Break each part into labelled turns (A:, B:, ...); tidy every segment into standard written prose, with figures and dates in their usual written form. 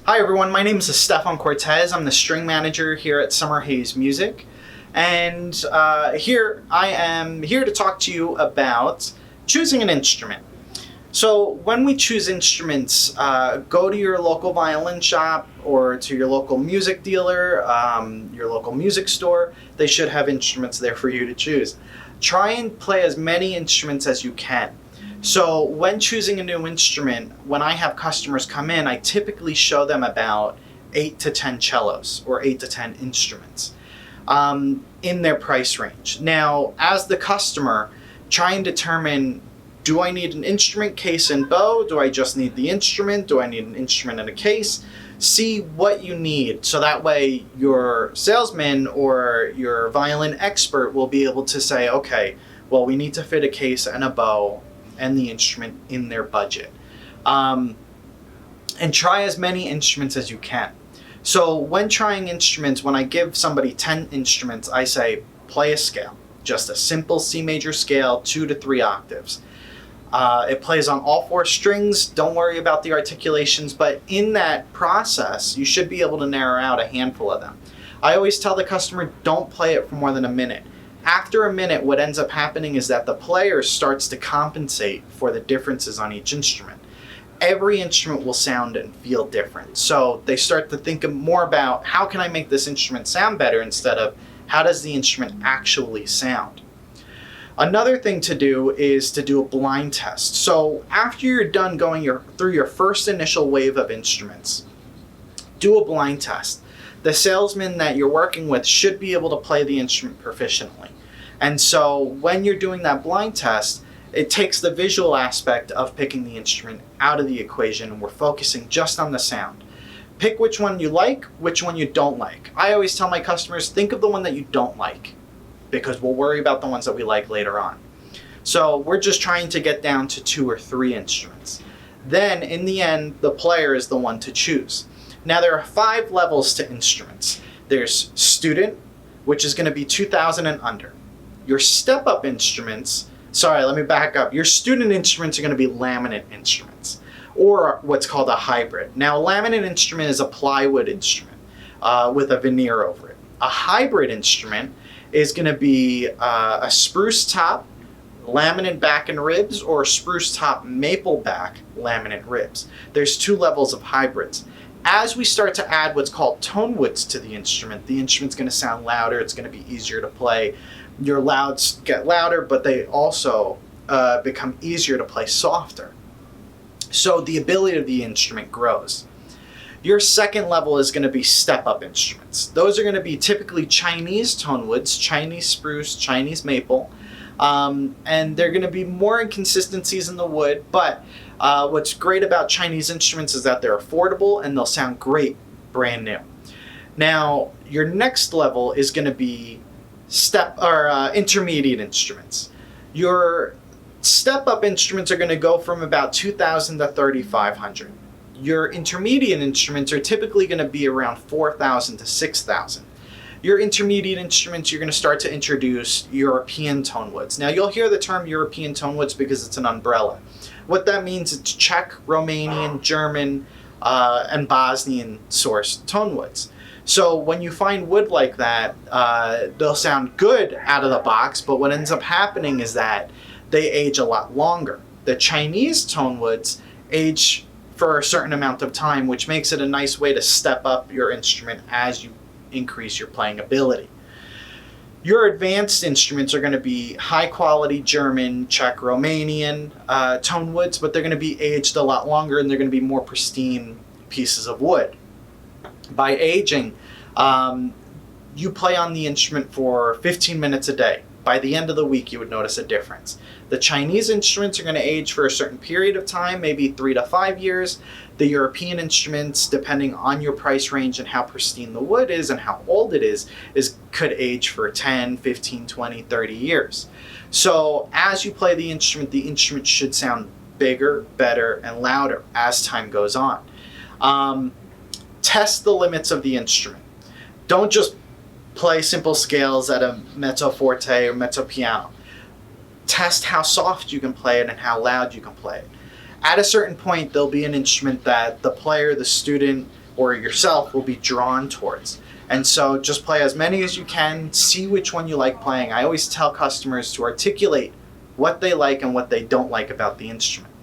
A: Hi everyone, my name is Estefan Cortez. I'm the string manager here at Summerhays Music, and here I am here to talk to you about choosing an instrument. So when we choose instruments, go to your local violin shop or to your local music dealer, your local music store. They should have instruments there for you to choose. Try and play as many instruments as you can. So when choosing a new instrument, when I have customers come in, I typically show them about 8 to 10 cellos or 8 to 10 instruments in their price range. Now, as the customer, try and determine, do I need an instrument, case, and bow? Do I just need the instrument? Do I need an instrument and a case? See what you need, so that way your salesman or your violin expert will be able to say, okay, well, we need to fit a case and a bow and the instrument in their budget. And try as many instruments as you can. So when trying instruments, when I give somebody 10 instruments, I say, play a scale. Just a simple C major scale, 2 to 3 octaves. It plays on all 4 strings. Don't worry about the articulations, but in that process, you should be able to narrow out a handful of them. I always tell the customer, don't play it for more than a minute. After a minute, what ends up happening is that the player starts to compensate for the differences on each instrument. Every instrument will sound and feel different. So they start to think more about, how can I make this instrument sound better, instead of how does the instrument actually sound. Another thing to do is to do a blind test. So after you're done going through your first initial wave of instruments, do a blind test. The salesman that you're working with should be able to play the instrument proficiently. And so when you're doing that blind test, it takes the visual aspect of picking the instrument out of the equation, and we're focusing just on the sound. Pick which one you like, which one you don't like. I always tell my customers, think of the one that you don't like, because we'll worry about the ones that we like later on. So we're just trying to get down to 2 or 3 instruments. Then in the end, the player is the one to choose. Now there are 5 levels to instruments. There's student, which is going to be 2,000 and under. Your step-up instruments, let me back up. Your student instruments are going to be laminate instruments, or what's called a hybrid. Now a laminate instrument is a plywood instrument with a veneer over it. A hybrid instrument is going to be a spruce top, laminate back and ribs, or spruce top maple back laminate ribs. There's 2 levels of hybrids. As we start to add what's called tone widths to the instrument's going to sound louder, it's going to be easier to play. Your louds get louder, but they also become easier to play softer. So the ability of the instrument grows. Your second level is going to be step-up instruments. Those are going to be typically Chinese tone woods, Chinese spruce, Chinese maple, and they're going to be more inconsistencies in the wood, but what's great about Chinese instruments is that they're affordable and they'll sound great brand new. Now, your next level is going to be intermediate instruments. Your step-up instruments are going to go from about 2,000 to 3,500. Your intermediate instruments are typically going to be around 4,000 to 6,000. Your intermediate instruments, you're going to start to introduce European tone woods. Now you'll hear the term European tone woods because it's an umbrella. What that means, it's Czech, Romanian, German, and Bosnian sourced tone woods. So when you find wood like that, they'll sound good out of the box, but what ends up happening is that they age a lot longer. The Chinese tone woods age for a certain amount of time, which makes it a nice way to step up your instrument as you increase your playing ability. Your advanced instruments are going to be high quality German, Czech, Romanian tone woods, but they're going to be aged a lot longer and they're going to be more pristine pieces of wood. By aging, you play on the instrument for 15 minutes a day. By the end of the week, you would notice a difference. The Chinese instruments are going to age for a certain period of time, maybe 3 to 5 years. The European instruments, depending on your price range and how pristine the wood is and how old it is could age for 10, 15, 20, 30 years. So as you play the instrument should sound bigger, better, and louder as time goes on. Test the limits of the instrument. Don't just play simple scales at a mezzo forte or mezzo piano. Test how soft you can play it and how loud you can play it. At a certain point, there'll be an instrument that the player, the student, or yourself will be drawn towards. And so just play as many as you can, see which one you like playing. I always tell customers to articulate what they like and what they don't like about the instrument.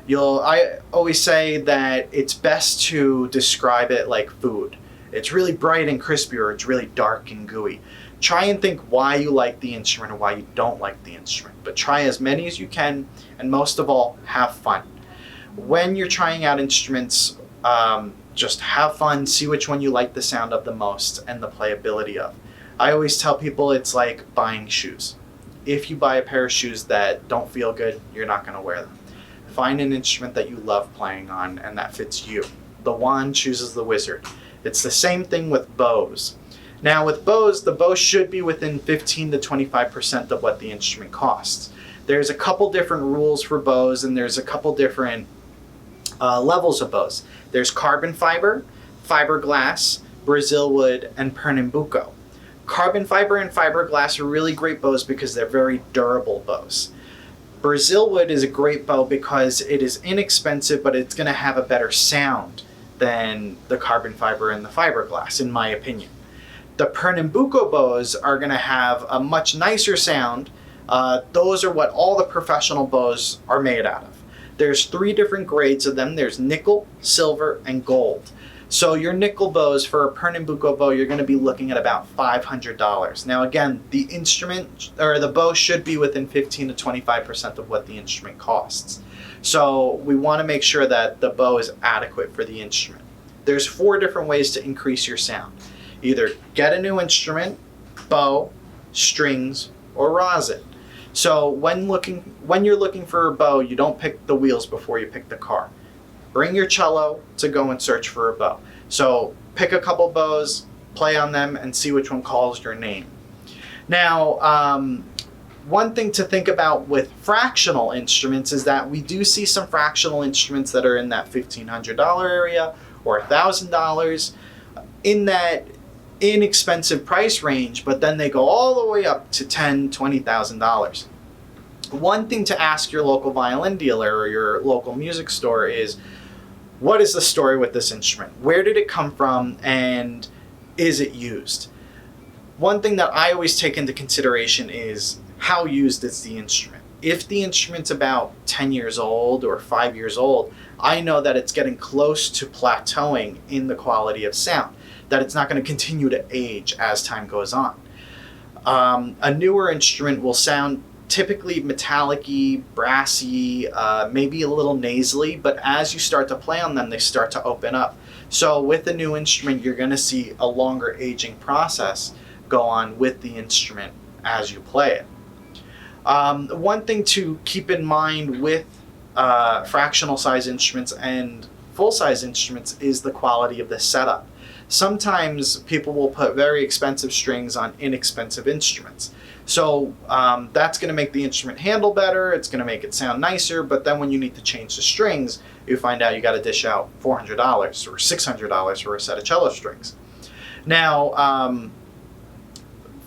A: I always say that it's best to describe it like food. It's really bright and crispy, or it's really dark and gooey. Try and think why you like the instrument or why you don't like the instrument. But try as many as you can, and most of all, have fun. When you're trying out instruments, just have fun, see which one you like the sound of the most and the playability of. I always tell people it's like buying shoes. If you buy a pair of shoes that don't feel good, you're not going to wear them. Find an instrument that you love playing on and that fits you. The wand chooses the wizard. It's the same thing with bows. Now with bows, the bow should be within 15 to 25% of what the instrument costs. There's a couple different rules for bows, and there's a couple different levels of bows. There's carbon fiber, fiberglass, Brazil wood, and Pernambuco. Carbon fiber and fiberglass are really great bows because they're very durable bows. Brazil wood is a great bow because it is inexpensive, but it's going to have a better sound than the carbon fiber and the fiberglass, in my opinion. The Pernambuco bows are going to have a much nicer sound. Those are what all the professional bows are made out of. There's 3 different grades of them. There's nickel, silver, and gold. So your nickel bows for a Pernambuco bow, you're going to be looking at about $500. Now again, the instrument or the bow should be within 15 to 25% of what the instrument costs. So we want to make sure that the bow is adequate for the instrument. There's 4 different ways to increase your sound. Either get a new instrument, bow, strings, or rosin. So when you're looking for a bow, you don't pick the wheels before you pick the car. Bring your cello to go and search for a bow. So pick a couple bows, play on them, and see which one calls your name. Now, one thing to think about with fractional instruments is that we do see some fractional instruments that are in that $1,500 area or $1,000, in that inexpensive price range, but then they go all the way up to $10,000, $20,000. One thing to ask your local violin dealer or your local music store is, what is the story with this instrument? Where did it come from, and is it used? One thing that I always take into consideration is how used is the instrument. If the instrument's about 10 years old or 5 years old, I know that it's getting close to plateauing in the quality of sound, that it's not going to continue to age as time goes on. A newer instrument will sound typically metallic-y, brassy, maybe a little nasally, but as you start to play on them, they start to open up. So with a new instrument, you're going to see a longer aging process go on with the instrument as you play it. One thing to keep in mind with fractional size instruments and full size instruments is the quality of the setup. Sometimes people will put very expensive strings on inexpensive instruments. So that's going to make the instrument handle better, it's going to make it sound nicer, but then when you need to change the strings, you find out you got to dish out $400 or $600 for a set of cello strings. Now,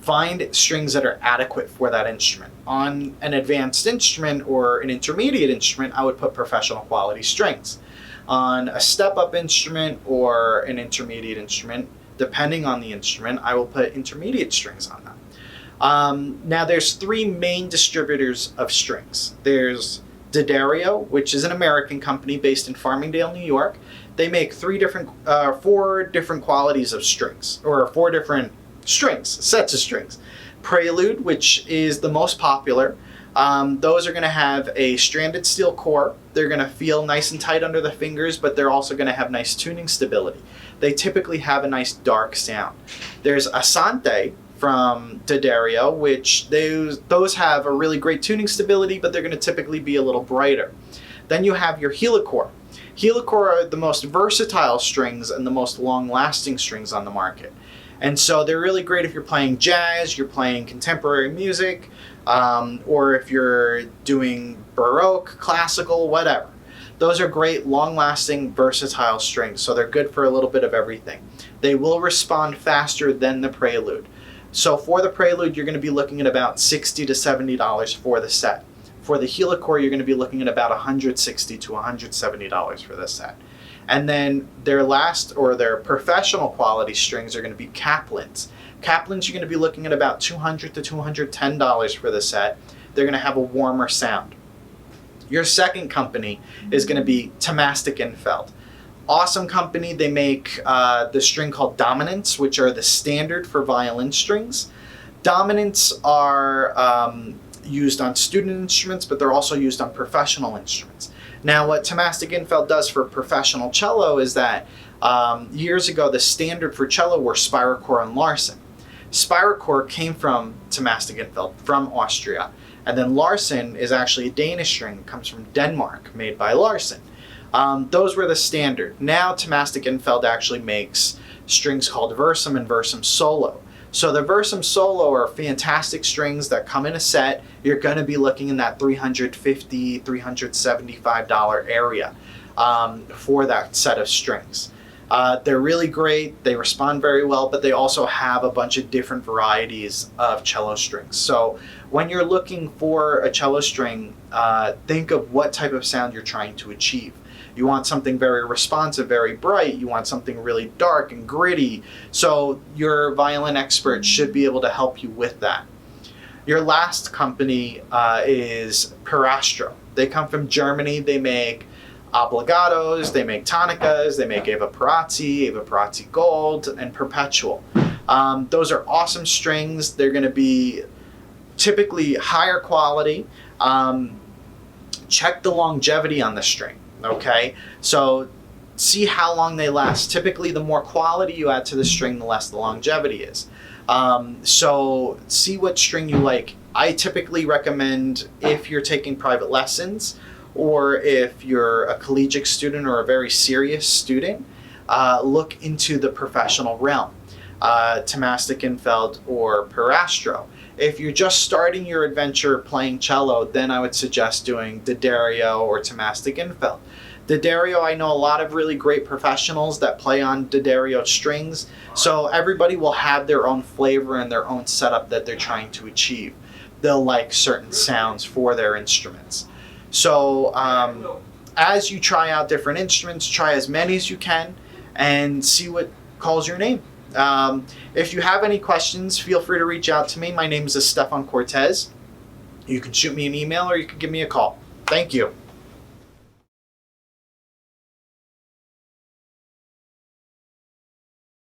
A: find strings that are adequate for that instrument. On an advanced instrument or an intermediate instrument, I would put professional quality strings. On a step-up instrument or an intermediate instrument, depending on the instrument, I will put intermediate strings on them. Now there's 3 main distributors of strings. There's D'Addario, which is an American company based in Farmingdale, New York. They make 4 different qualities of strings, or 4 different strings, sets of strings. Prelude, which is the most popular. Those are going to have a stranded steel core. They're going to feel nice and tight under the fingers, but they're also going to have nice tuning stability. They typically have a nice dark sound. There's Asante from D'Addario, which those have a really great tuning stability, but they're going to typically be a little brighter. Then you have your Helicore. Helicore are the most versatile strings and the most long-lasting strings on the market. And so they're really great if you're playing jazz, you're playing contemporary music, or if you're doing Baroque, classical, whatever. Those are great, long-lasting, versatile strings, so they're good for a little bit of everything. They will respond faster than the Prelude. So for the Prelude, you're going to be looking at about $60 to $70 for the set. For the Helicore, you're going to be looking at about $160 to $170 for this set. And then their last, or their professional quality strings, are going to be Kaplans. Kaplans, you're going to be looking at about $200 to $210 for the set. They're going to have a warmer sound. Your second company is going to be Thomastik Infeld. Awesome company. They make the string called Dominants, which are the standard for violin strings. Dominants are used on student instruments, but they're also used on professional instruments. Now, what Thomastik Infeld does for professional cello is that years ago, the standard for cello were Spiracore and Larsen. Spiracore came from Thomastik Infeld, from Austria. And then Larsen is actually a Danish string that comes from Denmark, made by Larsen. Those were the standard. Now Thomastik Infeld actually makes strings called Versum and Versum Solo. So the Versum Solo are fantastic strings that come in a set. You're going to be looking in that $350, $375 area for that set of strings. They're really great. They respond very well, but they also have a bunch of different varieties of cello strings. So when you're looking for a cello string, think of what type of sound you're trying to achieve. You want something very responsive, very bright. You want something really dark and gritty. So your violin expert should be able to help you with that. Your last company is Perastro. They come from Germany. They make obligatos, they make tonicas, they make Eva Perazzi Gold, and Perpetual. Those are awesome strings. They're going to be typically higher quality. Check the longevity on the string, okay? So see how long they last. Typically, the more quality you add to the string, the less the longevity is. So see what string you like. I typically recommend, if you're taking private lessons, or if you're a collegiate student or a very serious student, look into the professional realm, Thomastik Infeld or Perastro. If you're just starting your adventure playing cello, then I would suggest doing D'Addario or Thomastik Infeld. D'Addario, I know a lot of really great professionals that play on D'Addario strings, so everybody will have their own flavor and their own setup that they're trying to achieve. They'll like certain sounds for their instruments. So as you try out different instruments, try as many as you can and see what calls your name. If you have any questions, feel free to reach out to me. My name is Estefan Cortez. You can shoot me an email or you can give me a call. Thank you.